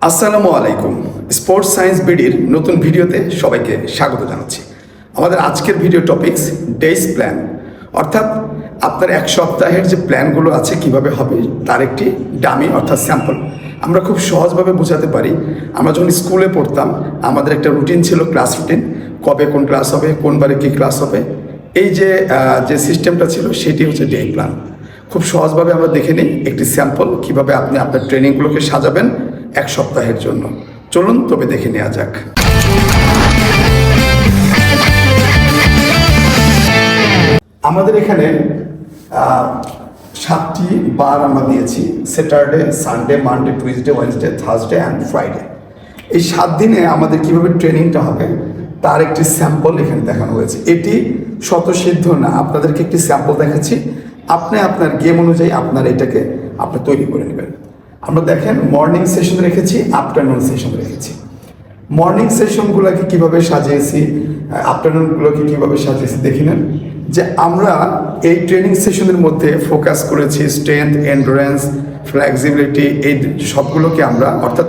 আসসালামু আলাইকুম। Sports science বিডির নতুন ভিডিওতে সবাইকে স্বাগত জানাচ্ছি। আমাদের আজকের ভিডিও টপিকস ডেইজ প্ল্যান, অর্থাৎ আপনার এক সপ্তাহের যে প্ল্যানগুলো আছে কিভাবে হবে তার একটি ডামি অর্থাৎ স্যাম্পল। আমরা খুব সহজভাবে বোঝাতে পারি। আমরা যখন স্কুলে পড়তাম আমাদের একটা রুটিন ছিল, ক্লাস রুটিন, কবে কোন ক্লাস হবে, কোন বারে কী ক্লাস হবে, এই যে সিস্টেমটা ছিল সেটি হচ্ছে ডে প্ল্যান। খুব সহজভাবে আমরা দেখে নিই একটি স্যাম্পল কীভাবে আপনি আপনার ট্রেনিংগুলোকে সাজাবেন এক সপ্তাহের জন্য। চলুন তবে দেখে নেওয়া যাক। আমাদের এখানে 7টি বার আমরা দিয়েছি: Saturday, Sunday, Monday, Tuesday, Wednesday, Thursday and Friday. এই 7 দিনে আমাদের কীভাবে ট্রেনিংটা হবে তার একটি স্যাম্পল এখানে দেখানো হয়েছে। এটি স্বতঃসিদ্ধ না, আপনাদেরকে একটি স্যাম্পল দেখাচ্ছি। আপনি আপনার গেম অনুযায়ী এটাকে তৈরি করে নেবেন। আমরা দেখেন মর্নিং সেশন রেখেছি, আফটারনুন সেশন রেখেছি। মর্নিং সেশনগুলোকে কীভাবে সাজিয়েছি, আফটারনুনগুলোকে কীভাবে সাজিয়েছি দেখে নেন। যে আমরা এই ট্রেনিং সেশনের মধ্যে ফোকাস করেছি স্ট্রেংথ, এন্ডুরেন্স, ফ্লেক্সিবিলিটি, এই সবগুলোকে আমরা অর্থাৎ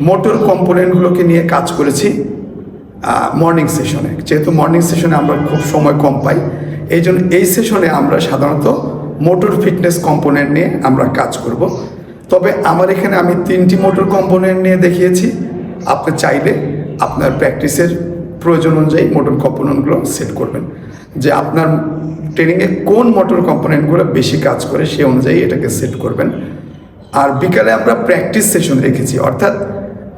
মোটর কম্পোনেন্টগুলোকে নিয়ে কাজ করেছি মর্নিং সেশনে। যেহেতু মর্নিং সেশনে আমরা খুব সময় কম পাই, এই জন্য এই সেশনে আমরা সাধারণত মোটর ফিটনেস কম্পোনেন্ট নিয়ে আমরা কাজ করব। তবে আমার এখানে আমি 3টি মোটর কম্পোনেন্ট নিয়ে দেখিয়েছি। আপনি চাইলে আপনার প্র্যাকটিসের প্রয়োজন অনুযায়ী মোটর কম্পোনেন্টগুলো সেট করবেন, যে আপনার ট্রেনিংয়ে কোন মোটর কম্পোনেন্টগুলো বেশি কাজ করে সেই অনুযায়ী এটাকে সেট করবেন। আর বিকালে আমরা প্র্যাকটিস সেশন রেখেছি, অর্থাৎ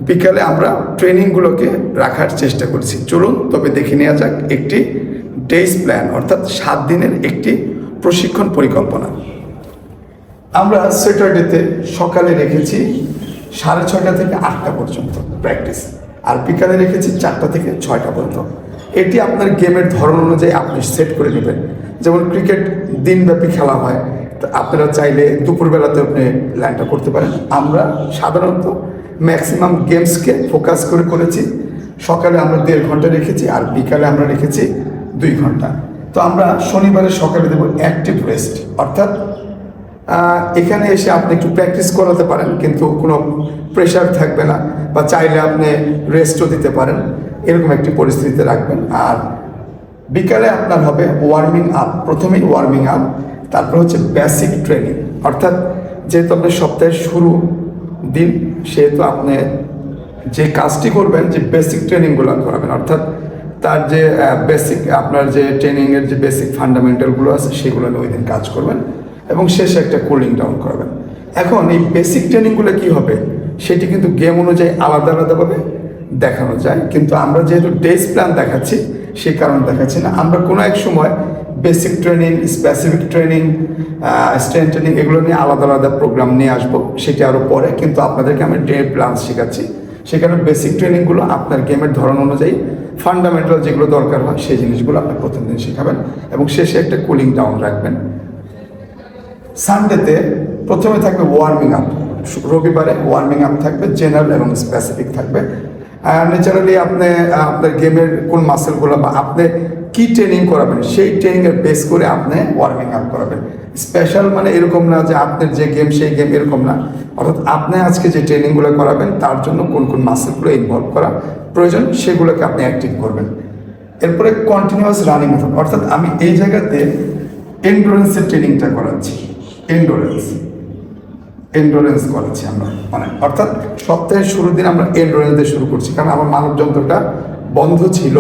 বিকালে আমরা ট্রেনিংগুলোকে রাখার চেষ্টা করছি। চলুন তবে দেখে নেওয়া যাক একটি ডেইজ প্ল্যান, অর্থাৎ 7 দিনের একটি প্রশিক্ষণ পরিকল্পনা। আমরা স্যাটারডেতে সকালে রেখেছি 6:30 থেকে 8টা পর্যন্ত প্র্যাকটিস, আর বিকালে রেখেছি 4টা থেকে 6টা পর্যন্ত। এটি আপনার গেমের ধরন অনুযায়ী আপনি সেট করে নেবেন। যেমন ক্রিকেট দিনব্যাপী খেলা হয়, তো আপনারা চাইলে দুপুরবেলাতে আপনি প্ল্যানটা করতে পারেন। আমরা সাধারণত ম্যাক্সিমাম গেমসকে ফোকাস করে করেছি। সকালে আমরা 1.5 ঘন্টা রেখেছি, আর বিকালে আমরা রেখেছি 2 ঘন্টা। তো আমরা শনিবারে সকালে দেব অ্যাক্টিভ রেস্ট, অর্থাৎ এখানে এসে আপনি একটু প্র্যাকটিস করাতে পারেন, কিন্তু কোনো প্রেশার থাকবে না, বা চাইলে আপনি রেস্টও দিতে পারেন, এরকম একটি পরিস্থিতিতে রাখবেন। আর বিকালে আপনার হবে ওয়ার্মিং আপ। প্রথমেই ওয়ার্মিং আপ, তারপর হচ্ছে বেসিক ট্রেনিং, অর্থাৎ যেহেতু আপনার সপ্তাহের শুরু দিন, সেহেতু আপনি যে কাজটি করবেন, যে বেসিক ট্রেনিংগুলো করাবেন, অর্থাৎ তার যে বেসিক আপনার যে ট্রেনিংয়ের যে বেসিক ফান্ডামেন্টালগুলো আছে সেগুলো ওই দিন কাজ করবেন, এবং শেষে একটা কুলিং ডাউন করবেন। এখন এই বেসিক ট্রেনিংগুলো কী হবে সেটি কিন্তু গেম অনুযায়ী আলাদা আলাদাভাবে দেখানো যায়, কিন্তু আমরা যেহেতু ডেইজ প্ল্যান দেখাচ্ছি সেই কারণে দেখাচ্ছি না। আমরা কোনো এক সময় basic training, specific training, strength training এগুলো নিয়ে আলাদা আলাদা প্রোগ্রাম নিয়ে আসবো, সেটি আরও পরে। কিন্তু আপনাদেরকে আমি ডে প্ল্যান শেখাচ্ছি, সেখানে বেসিক ট্রেনিংগুলো আপনার গেমের ধরন অনুযায়ী ফান্ডামেন্টাল যেগুলো দরকার হয় সেই জিনিসগুলো আপনি প্রথম দিন শেখাবেন, এবং শেষে একটা কুলিং ডাউন রাখবেন। সানডেতে প্রথমে থাকবে ওয়ার্মিং আপ। রবিবারে ওয়ার্মিং আপ থাকবে, জেনারেল এবং স্পেসিফিক থাকবে। ন্যাচারালি আপনি আপনার গেমের কোন মাসেলগুলো বা আপনি কী ট্রেনিং করাবেন সেই ট্রেনিংয়ের বেস করে আপনি ওয়ার্মিং আপ করাবেন। স্পেশাল মানে এরকম না যে আপনার যে গেম সেই গেম, এরকম না। অর্থাৎ আপনি আজকে যে ট্রেনিংগুলো করাবেন তার জন্য কোন কোন মাসেলগুলো ইনভলভ করা প্রয়োজন সেগুলোকে আপনি অ্যাক্টিভ করবেন। এরপরে কন্টিনিউয়াস রানিং মেথড, অর্থাৎ আমি এই জায়গাতে এন্ডুরেন্সের ট্রেনিংটা করাচ্ছি। এন্ডুরেন্স করাচ্ছি আমরা, মানে অর্থাৎ সপ্তাহের শুরুর দিন আমরা এন্ডুরেন্স দিয়ে শুরু করছি, কারণ আমার মানব যন্ত্রটা বন্ধ ছিল।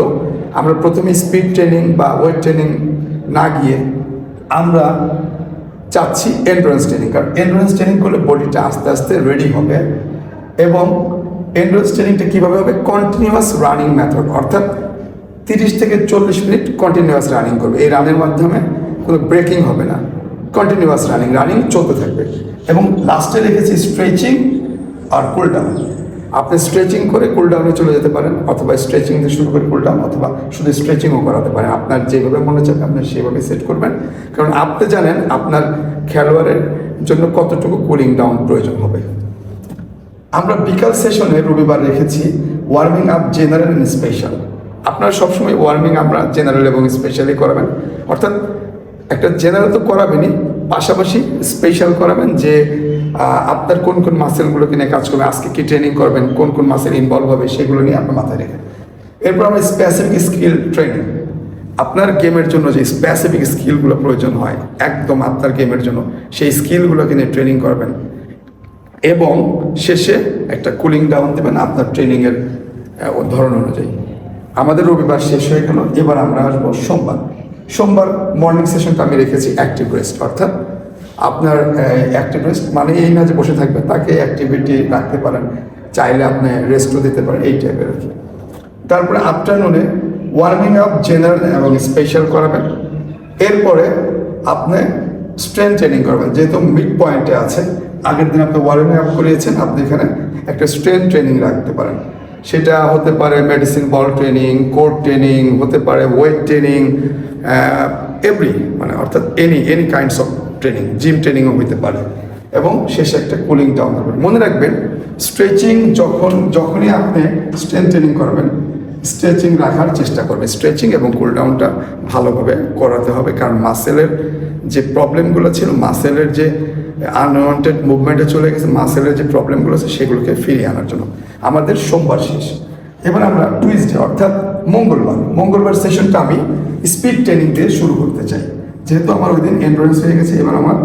আমরা প্রথমে স্পিড ট্রেনিং বা ওয়েট ট্রেনিং না গিয়ে আমরা চাচ্ছি এন্ডুরেন্স ট্রেনিং, কারণ এন্ডুরেন্স ট্রেনিং করলে বডিটা আস্তে আস্তে রেডি হবে। এবং এন্ডুরেন্স ট্রেনিংটা কীভাবে হবে, কন্টিনিউয়াস রানিং মেথড, অর্থাৎ 30 থেকে 40 মিনিট কন্টিনিউয়াস রানিং করবে। এই রানের মাধ্যমে কোনো ব্রেকিং হবে না, কন্টিনিউয়াস রানিং চলতে থাকবে। এবং লাস্টে রেখেছি স্ট্রেচিং আর কুল ডাউন। আপনি স্ট্রেচিং করে কুল ডাউনে চলে যেতে পারেন, অথবা স্ট্রেচিং দিয়ে শুরু করে কুল ডাউন, অথবা শুধু স্ট্রেচিংও করাতে পারেন। আপনার যেভাবে মনে চাবে আপনি সেভাবে সেট করবেন, কারণ আপনি জানেন আপনার খেলোয়াড়ের জন্য কতটুকু কুলিং ডাউন প্রয়োজন হবে। আমরা বিকাল সেশনে রবিবার রেখেছি warming up general and special. আপনারা সবসময় ওয়ার্মিং আমরা জেনারেল এবং স্পেশালি করাবেন, অর্থাৎ একটা জেনারেল তো করাবেনই, পাশাপাশি স্পেশাল করাবেন, যে আপনার কোন কোন মাসেলগুলোকে নিয়ে কাজ করবেন, আজকে কি ট্রেনিং করবেন, কোন কোন মাসেল ইনভলভ হবে, সেগুলো নিয়ে আপনার মাথায় রেখে। এরপর আমরা স্পেসিফিক স্কিল ট্রেনিং, আপনার গেমের জন্য যে স্পেসিফিক স্কিলগুলো প্রয়োজন হয় একদম আপনার গেমের জন্য, সেই স্কিলগুলোকে নিয়ে ট্রেনিং করবেন। এবং শেষে একটা কুলিং ডাউন দেবেন আপনার ট্রেনিংয়ের ধরন অনুযায়ী। আমাদের রবিবার শেষ হয়ে গেল, এবার আমরা আসবো সোমবার মর্নিং সেশনটা আমি রেখেছি অ্যাক্টিভ রেস্ট, অর্থাৎ আপনার অ্যাক্টিভ রেস্ট মানে এই না যে বসে থাকবে, তাকে অ্যাক্টিভিটি রাখতে পারেন, চাইলে আপনি রেস্টও দিতে পারেন, এই টাইপের আর কি। তারপরে আফটারনুনে ওয়ার্মিং আপ জেনারেল এবং স্পেশাল করাবেন। এরপরে আপনি স্ট্রেংথ ট্রেনিং করবেন, যেহেতু মিড পয়েন্টে আছে, আগের দিন আপনি ওয়ার্মিং আপ করিয়েছেন, আপনি এখানে একটা স্ট্রেংথ ট্রেনিং রাখতে পারেন। সেটা হতে পারে medicine ball training, core training, হতে পারে ওয়েট ট্রেনিং, মানে অর্থাৎ any kinds of training, gym ট্রেনিংও হতে পারে। এবং শেষে একটা কুলিং ডাউন করবেন। মনে রাখবেন স্ট্রেচিং যখনই আপনি স্ট্রেংথ ট্রেনিং করবেন, স্ট্রেচিং রাখার চেষ্টা করবেন। স্ট্রেচিং এবং কুল ডাউনটা ভালোভাবে করাতে হবে, কারণ মাসেলের যে প্রবলেমগুলো ছিল, মাসেলের যে আনওয়ান্টেড মুভমেন্টে চলে গেছে, মাসেলের যে প্রবলেমগুলো আছে সেগুলোকে ফিরিয়ে আনার জন্য। আমাদের সোমবার শেষ, এবার আমরা টুইসডে অর্থাৎ মঙ্গলবার সেশনটা আমি স্পিড ট্রেনিং দিয়ে শুরু করতে চাই। যেহেতু আমার ওই দিন এন্ডুরেন্স হয়ে গেছে, এবার আমার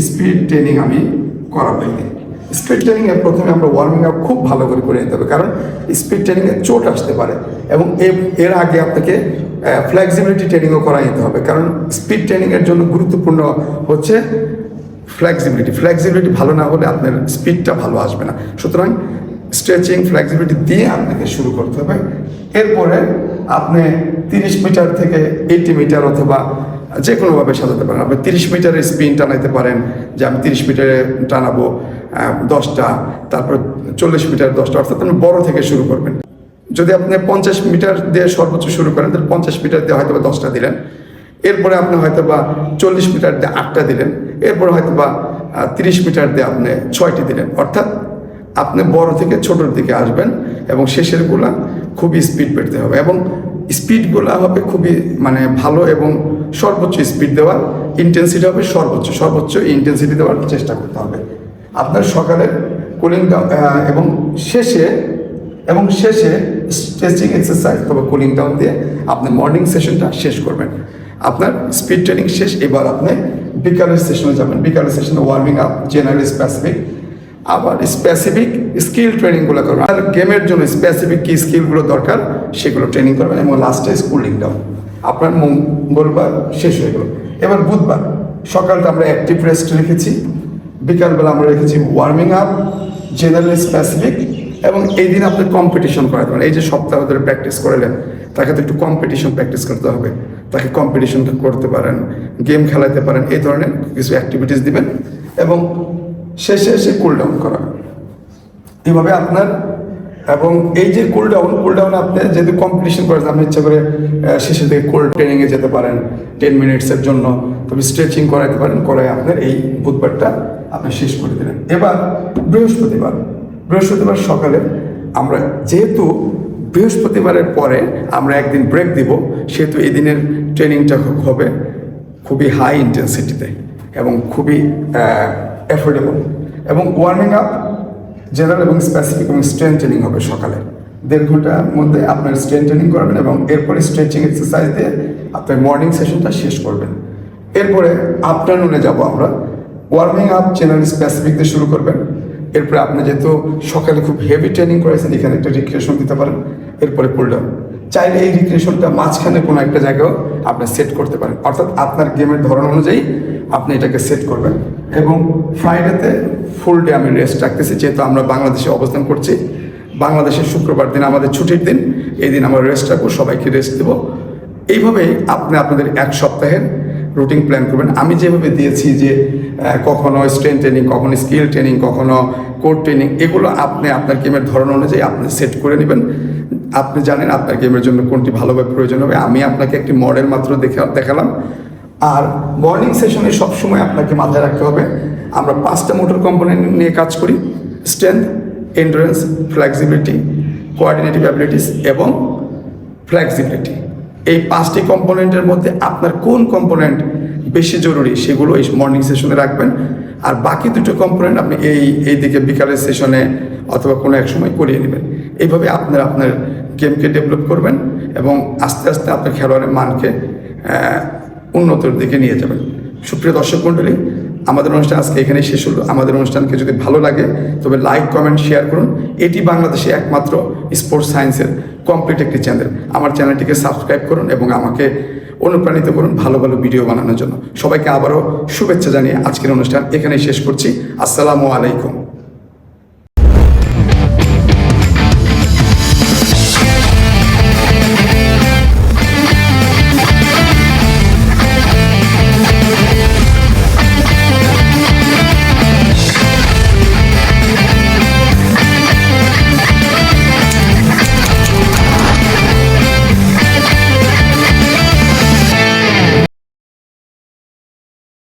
স্পিড ট্রেনিং আমি করাবো। এই দিন স্পিড ট্রেনিংয়ে প্রথমে আমরা ওয়ার্মিং আপ খুব ভালো করে নিতে হবে, কারণ স্পিড ট্রেনিংয়ে চোট আসতে পারে। এবং এর আগে আপনাকে ফ্লেক্সিবিলিটি ট্রেনিংও করা নিতে হবে, কারণ স্পিড ট্রেনিংয়ের জন্য গুরুত্বপূর্ণ হচ্ছে ফ্লেক্সিবিলিটি ভালো না হলে আপনার স্পিডটা ভালো আসবে না। সুতরাং স্ট্রেচিং ফ্লেক্সিবিলিটি দিয়ে আপনাকে শুরু করতে হবে। এরপরে আপনি 30 মিটার থেকে 80 মিটার অথবা যে কোনোভাবে সাজাতে পারেন। আপনি 30 মিটারের স্পিন টানাইতে পারেন, যে আমি 30 মিটারে টানাবো 10টা, তারপর 40 মিটার 10টা, অর্থাৎ আপনি বড় থেকে শুরু করবেন। যদি আপনি 50 মিটার দিয়ে সর্বোচ্চ শুরু করেন, তাহলে 50 মিটার দিয়ে হয়তো বা 10টা দিলেন। এরপরে আপনি হয়তো বা 40 মিটার দিয়ে 8টা দিলেন। এরপরে হয়তো বা 30 মিটার দিয়ে আপনি 6টি দিলেন। অর্থাৎ আপনি বড় থেকে ছোটোর দিকে আসবেন এবং শেষেরগুলা খুবই স্পিড পেতে হবে, এবং স্পিডগুলো হবে খুবই মানে ভালো, এবং সর্বোচ্চ স্পিড দেওয়ার ইন্টেন্সিটি হবে সর্বোচ্চ ইন্টেন্সিটি দেওয়ার চেষ্টা করতে হবে। আপনার সকালের কুলিং ডাউন এবং শেষে স্ট্রেচিং এক্সারসাইজ অথবা কুলিং ডাউন দিয়ে আপনি মর্নিং সেশনটা শেষ করবেন। আপনার স্পিড ট্রেনিং শেষ, এবার আপনি বিকালের সেশনে যাবেন। বিকালের সেশনে ওয়ার্মিং আপ জেনারেল স্পেসিফিক, আবার স্পেসিফিক স্কিল ট্রেনিংগুলো করবেন। আর গেমের জন্য স্পেসিফিক কী স্কিলগুলো দরকার সেগুলো ট্রেনিং করবেন, এবং লাস্টে কুলিং ডাউন। আপনার মঙ্গলবার শেষ হয়ে গেল। এবার বুধবার সকালটা আমরা অ্যাক্টিভ রেস্ট রেখেছি, বিকালবেলা আমরা রেখেছি ওয়ার্মিং আপ জেনারেল স্পেসিফিক, এবং এই দিন আপনি কম্পিটিশন করাতে পারেন। এই যে সপ্তাহ ধরে প্র্যাকটিস করলেন, তাকে তো একটু কম্পিটিশন প্র্যাকটিস করতে হবে, তাকে কম্পিটিশন করতে পারেন, গেম খেলাতে পারেন, এই ধরনের কিছু অ্যাক্টিভিটিস দিবেন, এবং শেষে এসে কুল ডাউন করাবেন। এইভাবে আপনার, এবং এই যে কুল ডাউন আপনি যেহেতু কম্পিটিশন করেছেন, আপনি ইচ্ছা করে শেষের দিকে কোল্ড ট্রেনিংয়ে যেতে পারেন 10 মিনিটসের জন্য, তবে স্ট্রেচিং করাতে পারেন, করায় আপনার এই বুধবারটা আপনি শেষ করে দিলেন। এবার বৃহস্পতিবার সকালে আমরা, যেহেতু বৃহস্পতিবারের পরে আমরা একদিন ব্রেক দিব, সেহেতু এই দিনের ট্রেনিংটা হবে খুবই হাই ইন্টেন্সিটিতে এবং খুবই অ্যাফোর্ডেবল। এবং ওয়ার্মিং আপ জেনারেল এবং স্পেসিফিক এবং স্ট্রেংথ ট্রেনিং হবে সকালে 1.5 ঘন্টার মধ্যে আপনার স্ট্রেংথ ট্রেনিং করবেন, এবং এরপরে স্ট্রেচিং এক্সারসাইজ দিয়ে আপনার মর্নিং সেশনটা শেষ করবেন। এরপরে আফটারনুনে যাব আমরা, ওয়ার্মিং আপ জেনারেল স্পেসিফিক দিয়ে শুরু করবেন। এরপরে আপনি যেহেতু সকালে খুব হেভি ট্রেনিং করেছেন, এখানে একটা রিক্রিয়েশন দিতে পারেন। এরপরে কুল ডাউন, চাইলে এই রিক্রিয়েশনটা মাঝখানে কোনো একটা জায়গাও আপনি সেট করতে পারেন, অর্থাৎ আপনার গেমের ধরন অনুযায়ী আপনি এটাকে সেট করবেন। এবং ফ্রাইডেতে ফুল ডে আমি রেস্ট রাখতেছি, যেহেতু আমরা বাংলাদেশে অবস্থান করছি। বাংলাদেশের শুক্রবার দিন আমাদের ছুটির দিন, এই দিন আমরা রেস্ট রাখবো, সবাইকে রেস্ট দেবো। এইভাবেই আপনি আপনাদের 1 সপ্তাহের রুটিন প্ল্যান করবেন। আমি যেভাবে দিয়েছি যে কখনো স্ট্রেংথ ট্রেনিং, কখনো স্কিল ট্রেনিং, কখনো কোর ট্রেনিং, এগুলো আপনি আপনার গেমের ধরন অনুযায়ী আপনি সেট করে নেবেন। আপনি জানেন আপনার গেমের জন্য কোনটি ভালোভাবে প্রয়োজন হবে। আমি আপনাকে একটি মডেল মাত্র দেখালাম। আর মর্নিং সেশনে সবসময় আপনাকে মাথায় রাখতে হবে, আমরা 5টা মোটর কম্পোনেন্ট নিয়ে কাজ করি: strength, endurance, flexibility, coordinative abilities এবং ফ্লেক্সিবিলিটি। এই 5টি কম্পোনেন্টের মধ্যে আপনার কোন কম্পোনেন্ট বেশি জরুরি সেগুলো এই মর্নিং সেশনে রাখবেন। আর বাকি দুটো কম্পোনেন্ট আপনি এই দিকে বিকালের সেশনে অথবা কোনো এক সময় করিয়ে নেবেন। এইভাবে আপনার গেমকে ডেভেলপ করবেন এবং আস্তে আস্তে আপনার খেলোয়াড়ের মানকে উন্নতির দিকে নিয়ে যাবেন। সুপ্রিয় দর্শক মণ্ডলী, আমাদের অনুষ্ঠান আজকে এখানেই শেষ হলো। আমাদের অনুষ্ঠানকে যদি ভালো লাগে তবে লাইক, কমেন্ট, শেয়ার করুন। এটি বাংলাদেশে একমাত্র স্পোর্টস সায়েন্সের কমপ্লিট একটি চ্যানেল। আমার চ্যানেলটিকে সাবস্ক্রাইব করুন এবং আমাকে অনুপ্রাণিত করুন ভালো ভালো ভিডিও বানানোর জন্য। সবাইকে আবারও শুভেচ্ছা জানিয়ে আজকের অনুষ্ঠান এখানেই শেষ করছি। আসসালামু আলাইকুম।